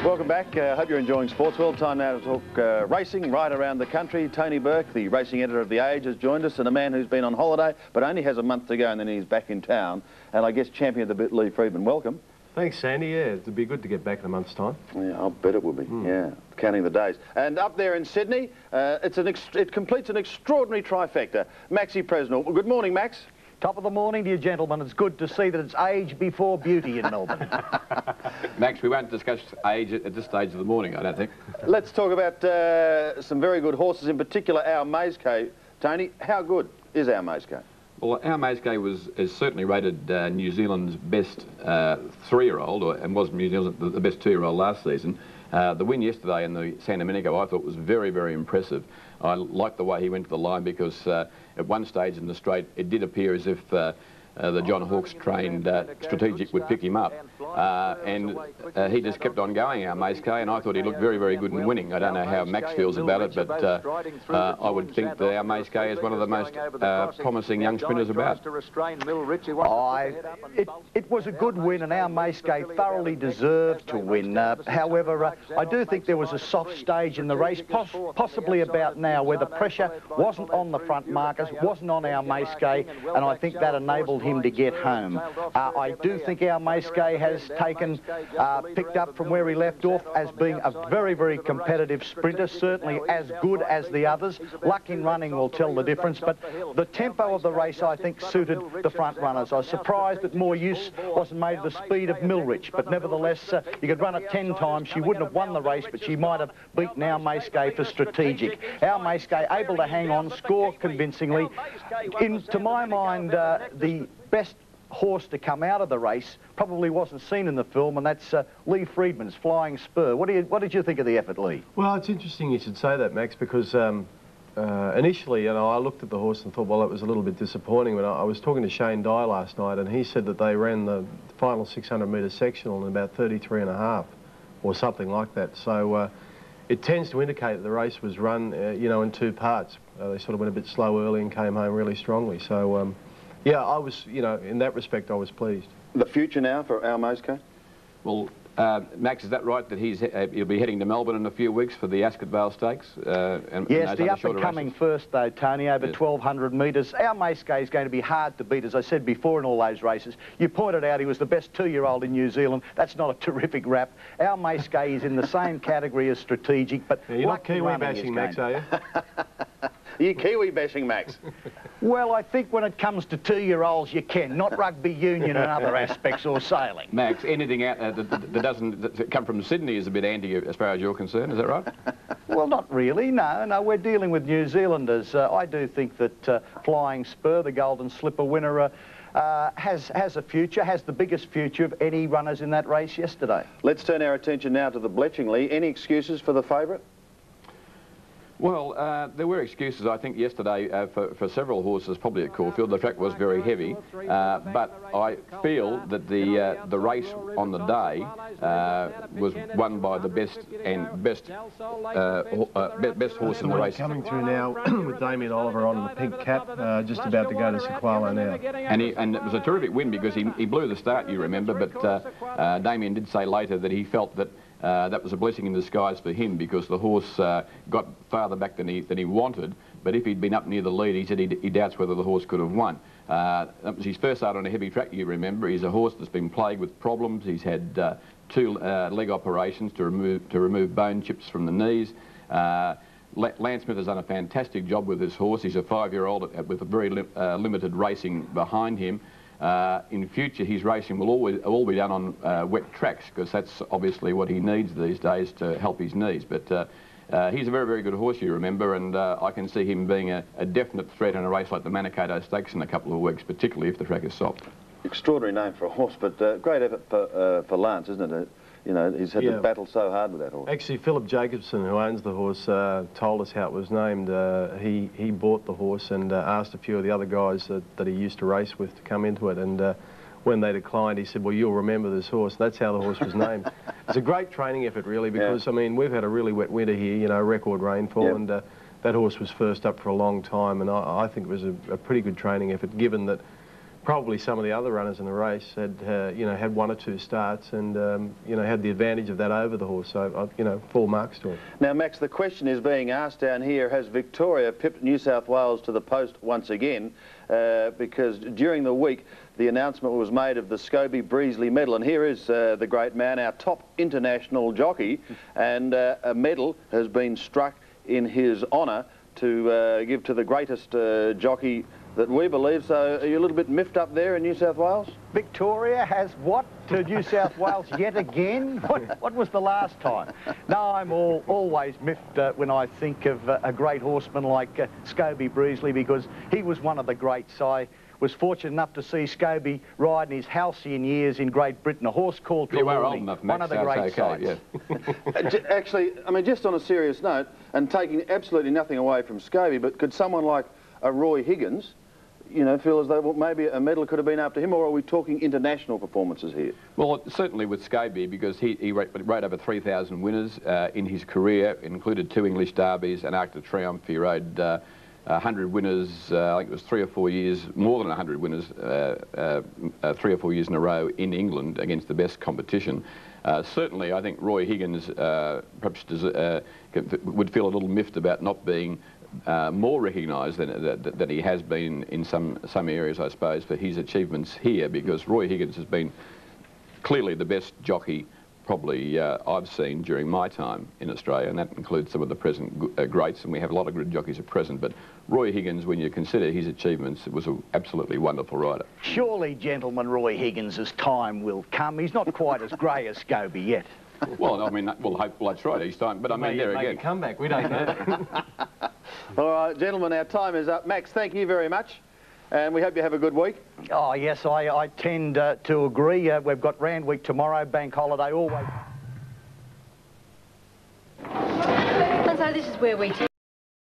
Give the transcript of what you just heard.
Welcome back. Hope you're enjoying Sportsworld. Time now to talk racing right around the country. Tony Burke, the racing editor of The Age, has joined us, and a man who's been on holiday but only has a month to go and then he's back in town. And I guess champion of the bit, Lee Friedman. Welcome. Thanks, Sandy. Yeah, it'd be good to get back in a month's time. Yeah, I'll bet it will be. Yeah, counting the days. And up there in Sydney, it completes an extraordinary trifecta. Maxie Presnell. Well, good morning, Max. Top of the morning to you, gentlemen. It's good to see that it's age before beauty in Melbourne. Max, we won't discuss age at this stage of the morning, I don't think. Let's talk about some very good horses, in particular our Maeskay. Tony, how good is our Maeskay? Well, our Maeskay is certainly rated New Zealand's best three-year-old, and was New Zealand's the best two-year-old last season. The win yesterday in the San Domenico I thought was very, very impressive. I liked the way he went to the line because at one stage in the straight it did appear as if the John Hawkes trained strategic would pick him up, and he just kept on going, our Maeskay, and I thought he looked very, very good in winning. I don't know how Max feels about it, but I would think that our Maeskay is one of the most promising young sprinters about. It was a good win, and our Maeskay thoroughly deserved to win. However, I do think there was a soft stage in the race, possibly about now, where the pressure wasn't on the front markers, wasn't on our Maeskay, and I think that enabled him to get home. I do think our Maeskay has picked up from where he left off as being a very, very competitive sprinter, certainly as good as the others. Luck in running will tell the difference, but the tempo of the race, I think, suited the front runners. I was surprised that more use wasn't made of the speed of Milrich, but nevertheless, you could run it 10 times. She wouldn't have won the race, but she might have beaten our Maeskay for strategic. Our Maeskay able to hang on, score convincingly. To my mind, the best horse to come out of the race probably wasn't seen in the film, and that's Lee Friedman's Flying Spur. What did you think of the effort, Lee? Well, it's interesting you should say that, Max, because initially, I looked at the horse and thought, well, it was a little bit disappointing. When I was talking to Shane Dye last night, and he said that they ran the final 600-metre sectional in about 33.5 or something like that. So it tends to indicate that the race was run, in two parts. They sort of went a bit slow early and came home really strongly. So, yeah, I was, in that respect, I was pleased. The future now for our Maeskay? Well, Max, is that right that he'll be heading to Melbourne in a few weeks for the Ascot Vale Stakes? Yes, the up-and-coming first, though, Tony, over 1,200 metres. Our Maeskay is going to be hard to beat, as I said before, in all those races. You pointed out he was the best two-year-old in New Zealand. That's not a terrific rap. Our Maeskay is in the same category as strategic, but... Yeah, you're not Kiwi bashing, Max, are you? Are you Kiwi bashing, Max? Well, I think when it comes to two-year-olds, you can, not rugby union and other aspects or sailing. Max, anything out that doesn't come from Sydney is a bit anti as far as you're concerned, is that right? Well, not really, no, we're dealing with New Zealanders. I do think that Flying Spur, the Golden Slipper winner, has a future, has the biggest future of any runners in that race yesterday. Let's turn our attention now to the Bletchingly. Any excuses for the favourite? Well, there were excuses, I think, yesterday for several horses, probably at Caulfield. The track was very heavy, but I feel that the race on the day was won by the best horse in the race. Coming through now with Damien Oliver on the pink cap, just about to go to Sequalo now. And it was a terrific win because he blew the start, you remember, but Damien did say later that he felt that that was a blessing in disguise for him because the horse got farther back than he wanted, but if he'd been up near the lead, he said he doubts whether the horse could have won. That was his first start on a heavy track, you remember. He's a horse that's been plagued with problems. He's had two leg operations to remove bone chips from the knees. Lance Smith has done a fantastic job with this horse. He's a 5-year-old with a very limited racing behind him. In future, his racing will all be done on wet tracks because that's obviously what he needs these days to help his knees. But he's a very, very good horse, you remember, and I can see him being a definite threat in a race like the Manikato Stakes in a couple of weeks, particularly if the track is soft. Extraordinary name for a horse, but great effort for Lance, isn't it? He's had to battle so hard with that horse. Actually, Philip Jacobson, who owns the horse, told us how it was named. He bought the horse and asked a few of the other guys that he used to race with to come into it, and when they declined, he said, well, you'll remember this horse. That's how the horse was named. It's a great training effort, really, because, I mean, we've had a really wet winter here, record rainfall, and that horse was first up for a long time, and I think it was a pretty good training effort, given that probably some of the other runners in the race had, you know, had 1 or 2 starts and, you know, had the advantage of that over the horse. So, you know, full marks to him. Now, Max, the question is being asked down here, has Victoria pipped New South Wales to the post once again? Because during the week, the announcement was made of the Scobie-Breezley medal. And here is the great man, our top international jockey, and a medal has been struck in his honour to give to the greatest jockey that we believe. So are you a little bit miffed up there in New South Wales? Victoria has what to New South Wales yet again? What was the last time? No, I'm always miffed when I think of a great horseman like Scobie-Breezley, because he was one of the greats. I was fortunate enough to see Scobie ride in his halcyon years in Great Britain, a horse called You are old enough, Max, one of the great sights. Yeah. Actually, I mean, just on a serious note, and taking absolutely nothing away from Scobie, but could someone like a Roy Higgins, you know, feel as though well, maybe a medal could have been after him, or are we talking international performances here? Well, certainly with Scobie, because he rode over 3,000 winners in his career, included 2 English derbies, an Arc de Triomphe. He rode 100 winners, I think it was 3 or 4 years, more than 100 winners, 3 or 4 years in a row in England against the best competition. Certainly, I think Roy Higgins perhaps would feel a little miffed about not being more recognised than he has been in some areas, I suppose, for his achievements here, because Roy Higgins has been clearly the best jockey probably I've seen during my time in Australia, and that includes some of the present greats, and we have a lot of good jockeys at present, but Roy Higgins, when you consider his achievements, was an absolutely wonderful rider. Surely, gentlemen, Roy Higgins' time will come. He's not quite as grey as Scobie yet. Well, I mean, we'll that's right, each time, but I mean, there again. Make a comeback, we don't know. All right, gentlemen, our time is up. Max, thank you very much, and we hope you have a good week. Oh, yes, I tend to agree. We've got Rand Week tomorrow, bank holiday, always. And so this is where we